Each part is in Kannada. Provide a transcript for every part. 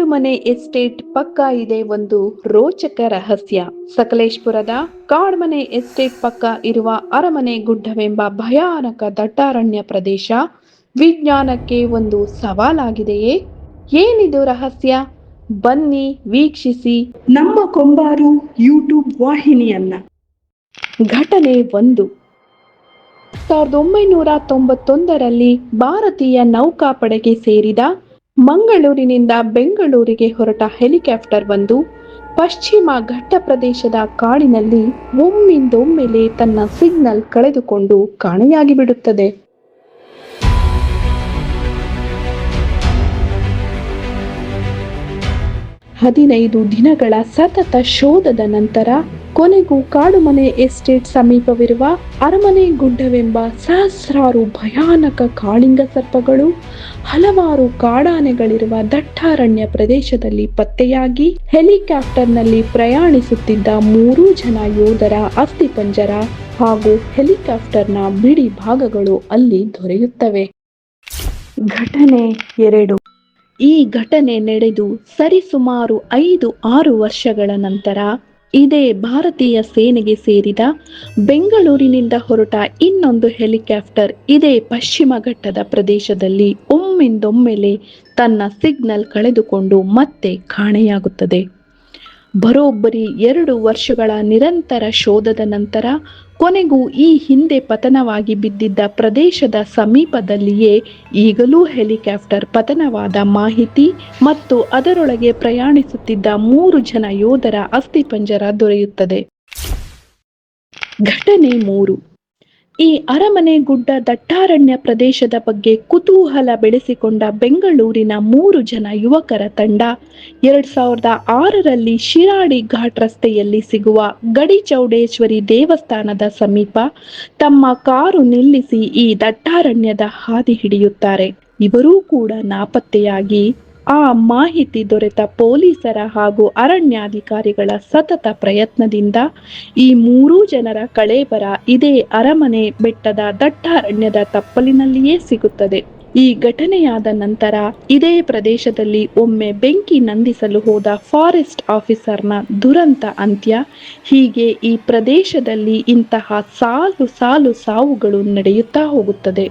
ಕಾಡುಮನೆ ಎಸ್ಟೇಟ್ ಪಕ್ಕ ಇದೆ ಒಂದು ರೋಚಕ ರಹಸ್ಯ. ಸಕಲೇಶಪುರದ ಕಾಡುಮನೆ ಎಸ್ಟೇಟ್ ಪಕ್ಕ ಇರುವ ಅರಮನೆ ಗುಡ್ಡವೆಂಬ ಭಯಾನಕ ದಟ್ಟಾರಣ್ಯ ಪ್ರದೇಶ ವಿಜ್ಞಾನಕ್ಕೆ ಒಂದು ಸವಾಲಾಗಿದೆಯೇ? ಏನಿದು ರಹಸ್ಯ? ಬನ್ನಿ ವೀಕ್ಷಿಸಿ ನಮ್ಮ ಕೊಂಬಾರು ಯೂಟ್ಯೂಬ್ ವಾಹಿನಿಯನ್ನ. ಘಟನೆ 1. 1991ರಲ್ಲಿ ಭಾರತೀಯ ನೌಕಾಪಡೆಗೆ ಸೇರಿದ ಮಂಗಳೂರಿನಿಂದ ಬೆಂಗಳೂರಿಗೆ ಹೊರಟ ಹೆಲಿಕಾಪ್ಟರ್ ಒಂದು ಪಶ್ಚಿಮ ಘಟ್ಟ ಪ್ರದೇಶದ ಕಾಡಿನಲ್ಲಿ ಒಮ್ಮಿಂದೊಮ್ಮೆಲೆ ತನ್ನ ಸಿಗ್ನಲ್ ಕಳೆದುಕೊಂಡು ಕಾಣೆಯಾಗಿ ಬಿಡುತ್ತದೆ. 15 ದಿನಗಳ ಸತತ ಶೋಧದ ನಂತರ ಕೊನೆಗೂ ಕಾಡುಮನೆ ಎಸ್ಟೇಟ್ ಸಮೀಪವಿರುವ ಅರಮನೆ ಗುಡ್ಡವೆಂಬ ಸಹಸ್ರಾರು ಭಯಾನಕ ಕಾಳಿಂಗ ಸರ್ಪಗಳು ಹಲವಾರು ಕಾಡಾನೆಗಳಿರುವ ದಟ್ಟಾರಣ್ಯ ಪ್ರದೇಶದಲ್ಲಿ ಪತ್ತೆಯಾಗಿ ಹೆಲಿಕಾಪ್ಟರ್ನಲ್ಲಿ ಪ್ರಯಾಣಿಸುತ್ತಿದ್ದ 3 ಜನ ಯೋಧರ ಅಸ್ಥಿಪಂಜರ ಹಾಗೂ ಹೆಲಿಕಾಪ್ಟರ್ನ ಬಿಡಿ ಭಾಗಗಳು ಅಲ್ಲಿ ದೊರೆಯುತ್ತವೆ. ಘಟನೆ 2. ಈ ಘಟನೆ ನಡೆದು ಸರಿಸುಮಾರು 5-6 ವರ್ಷಗಳ ನಂತರ ಇದೇ ಭಾರತೀಯ ಸೇನೆಗೆ ಸೇರಿದ ಬೆಂಗಳೂರಿನಿಂದ ಹೊರಟ ಇನ್ನೊಂದು ಹೆಲಿಕಾಪ್ಟರ್ ಇದೇ ಪಶ್ಚಿಮ ಘಟ್ಟದ ಪ್ರದೇಶದಲ್ಲಿ ಒಮ್ಮಿಂದೊಮ್ಮೆಲೆ ತನ್ನ ಸಿಗ್ನಲ್ ಕಳೆದುಕೊಂಡು ಮತ್ತೆ ಕಾಣೆಯಾಗುತ್ತದೆ. ಬರೋಬ್ಬರಿ 2 ವರ್ಷಗಳ ನಿರಂತರ ಶೋಧದ ನಂತರ ಕೊನೆಗೂ ಈ ಹಿಂದೆ ಪತನವಾಗಿ ಬಿದ್ದಿದ್ದ ಪ್ರದೇಶದ ಸಮೀಪದಲ್ಲಿಯೇ ಈಗಲೂ ಹೆಲಿಕಾಪ್ಟರ್ ಪತನವಾದ ಮಾಹಿತಿ ಮತ್ತು ಅದರೊಳಗೆ ಪ್ರಯಾಣಿಸುತ್ತಿದ್ದ 3 ಜನ ಯೋಧರ ಅಸ್ಥಿಪಂಜರ ದೊರೆಯುತ್ತದೆ. ಘಟನೆ 3. ಈ ಅರಮನೆ ಗುಡ್ಡ ದಟ್ಟಾರಣ್ಯ ಪ್ರದೇಶದ ಬಗ್ಗೆ ಕುತೂಹಲ ಬೆಳೆಸಿಕೊಂಡ ಬೆಂಗಳೂರಿನ 3 ಜನ ಯುವಕರ ತಂಡ 2006ರಲ್ಲಿ ಶಿರಾಡಿ ಘಾಟ್ ರಸ್ತೆಯಲ್ಲಿ ಸಿಗುವ ಗಡಿಚೌಡೇಶ್ವರಿ ದೇವಸ್ಥಾನದ ಸಮೀಪ ತಮ್ಮ ಕಾರು ನಿಲ್ಲಿಸಿ ಈ ದಟ್ಟಾರಣ್ಯದ ಹಾದಿ ಹಿಡಿಯುತ್ತಾರೆ. ಇವರೂ ಕೂಡ ನಾಪತ್ತೆಯಾಗಿ ಆ ಮಾಹಿತಿ ದೊರೆತ ಪೊಲೀಸರ ಹಾಗೂ ಅರಣ್ಯಾಧಿಕಾರಿಗಳ ಸತತ ಪ್ರಯತ್ನದಿಂದ ಈ 3 ಜನರ ಕಳೇಬರ ಇದೇ ಅರಮನೆ ಬೆಟ್ಟದ ದಟ್ಟಾರಣ್ಯದ ತಪ್ಪಲಿನಲ್ಲಿಯೇ ಸಿಗುತ್ತದೆ. ಈ ಘಟನೆಯಾದ ನಂತರ ಇದೇ ಪ್ರದೇಶದಲ್ಲಿ ಒಮ್ಮೆ ಬೆಂಕಿ ನಂದಿಸಲು ಹೋದ ಫಾರೆಸ್ಟ್ ಆಫೀಸರ್ನ ದುರಂತ ಅಂತ್ಯ. ಹೀಗೆ ಈ ಪ್ರದೇಶದಲ್ಲಿ ಇಂತಹ ಸಾಲು ಸಾಲು ಸಾವುಗಳು ನಡೆಯುತ್ತಾ ಹೋಗುತ್ತದೆ.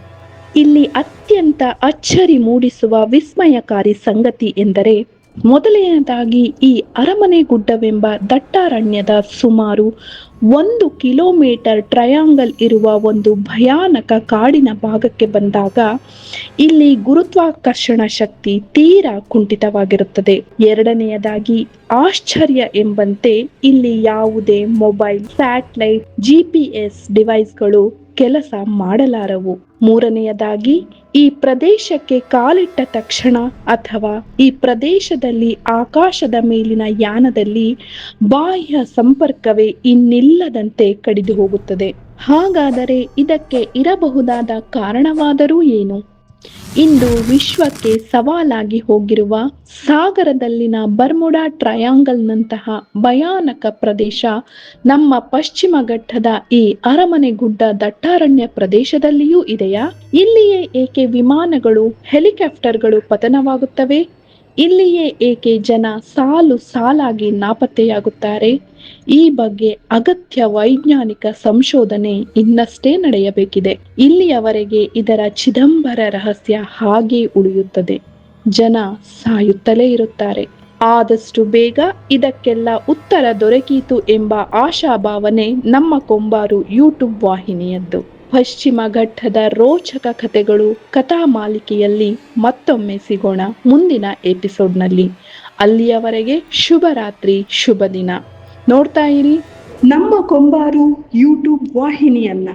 ಇಲ್ಲಿ ಅತ್ಯಂತ ಅಚ್ಚರಿ ಮೂಡಿಸುವ ವಿಸ್ಮಯಕಾರಿ ಸಂಗತಿ ಎಂದರೆ ಮೊದಲನೆಯದಾಗಿ ಈ ಅರಮನೆ ಗುಡ್ಡವೆಂಬ ದಟ್ಟಾರಣ್ಯದ ಸುಮಾರು 1 ಕಿಲೋಮೀಟರ್ ಟ್ರಯಾಂಗಲ್ ಇರುವ ಒಂದು ಭಯಾನಕ ಕಾಡಿನ ಭಾಗಕ್ಕೆ ಬಂದಾಗ ಇಲ್ಲಿ ಗುರುತ್ವಾಕರ್ಷಣ ಶಕ್ತಿ ತೀರಾ ಕುಂಠಿತವಾಗಿರುತ್ತದೆ. ಎರಡನೆಯದಾಗಿ ಆಶ್ಚರ್ಯ ಎಂಬಂತೆ ಇಲ್ಲಿ ಯಾವುದೇ ಮೊಬೈಲ್, ಸ್ಯಾಟಲೈಟ್, GPS ಡಿವೈಸ್ಗಳು ಕೆಲಸ ಮಾಡಲಾರವು. ಮೂರನೆಯದಾಗಿ ಈ ಪ್ರದೇಶಕ್ಕೆ ಕಾಲಿಟ್ಟ ತಕ್ಷಣ ಅಥವಾ ಈ ಪ್ರದೇಶದಲ್ಲಿ ಆಕಾಶದ ಮೇಲಿನ ಯಾನದಲ್ಲಿ ಬಾಹ್ಯ ಸಂಪರ್ಕವೇ ಇನ್ನಿಲ್ಲದಂತೆ ಕಡಿದು ಹೋಗುತ್ತದೆ. ಹಾಗಾದರೆ ಇದಕ್ಕೆ ಇರಬಹುದಾದ ಕಾರಣವಾದರೂ ಏನು? ಇಂದು ವಿಶ್ವಕ್ಕೆ ಸವಾಲಾಗಿ ಹೋಗಿರುವ ಸಾಗರದಲ್ಲಿನ ಬರ್ಮುಡಾ ಟ್ರಯಾಂಗಲ್ನಂತಹ ಭಯಾನಕ ಪ್ರದೇಶ ನಮ್ಮ ಪಶ್ಚಿಮ ಘಟ್ಟದ ಈ ಅರಮನೆ ಗುಡ್ಡ ದಟ್ಟಾರಣ್ಯ ಪ್ರದೇಶದಲ್ಲಿಯೂ ಇದೆಯಾ? ಇಲ್ಲಿಯೇ ಏಕೆ ವಿಮಾನಗಳು, ಹೆಲಿಕಾಪ್ಟರ್ಗಳು ಪತನವಾಗುತ್ತವೆ? ಇಲ್ಲಿಯೇ ಏಕೆ ಜನ ಸಾಲು ಸಾಲಾಗಿ ನಾಪತ್ತೆಯಾಗುತ್ತಾರೆ? ಈ ಬಗ್ಗೆ ಅಗತ್ಯ ವೈಜ್ಞಾನಿಕ ಸಂಶೋಧನೆ ಇನ್ನಷ್ಟೇ ನಡೆಯಬೇಕಿದೆ. ಇಲ್ಲಿಯವರೆಗೆ ಇದರ ಚಿದಂಬರ ರಹಸ್ಯ ಹಾಗೇ ಉಳಿಯುತ್ತದೆ. ಜನ ಸಾಯುತ್ತಲೇ ಇರುತ್ತಾರೆ. ಆದಷ್ಟು ಬೇಗ ಇದಕ್ಕೆಲ್ಲ ಉತ್ತರ ದೊರಕೀತು ಎಂಬ ಆಶಾಭಾವನೆ ನಮ್ಮ ಕೊಂಬಾರು ಯೂಟ್ಯೂಬ್ ವಾಹಿನಿಯದ್ದು. ಪಶ್ಚಿಮ ಘಟ್ಟದ ರೋಚಕ ಕಥೆಗಳು ಕಥಾ ಮಾಲಿಕೆಯಲ್ಲಿ ಮತ್ತೊಮ್ಮೆ ಸಿಗೋಣ ಮುಂದಿನ ಎಪಿಸೋಡ್ನಲ್ಲಿ. ಅಲ್ಲಿಯವರೆಗೆ ಶುಭರಾತ್ರಿ, ಶುಭ ದಿನ. ನೋಡ್ತಾ ಇರಿ ನಮ್ಮ ಕೊಂಬಾರು ಯೂಟ್ಯೂಬ್ ವಾಹಿನಿಯನ್ನ.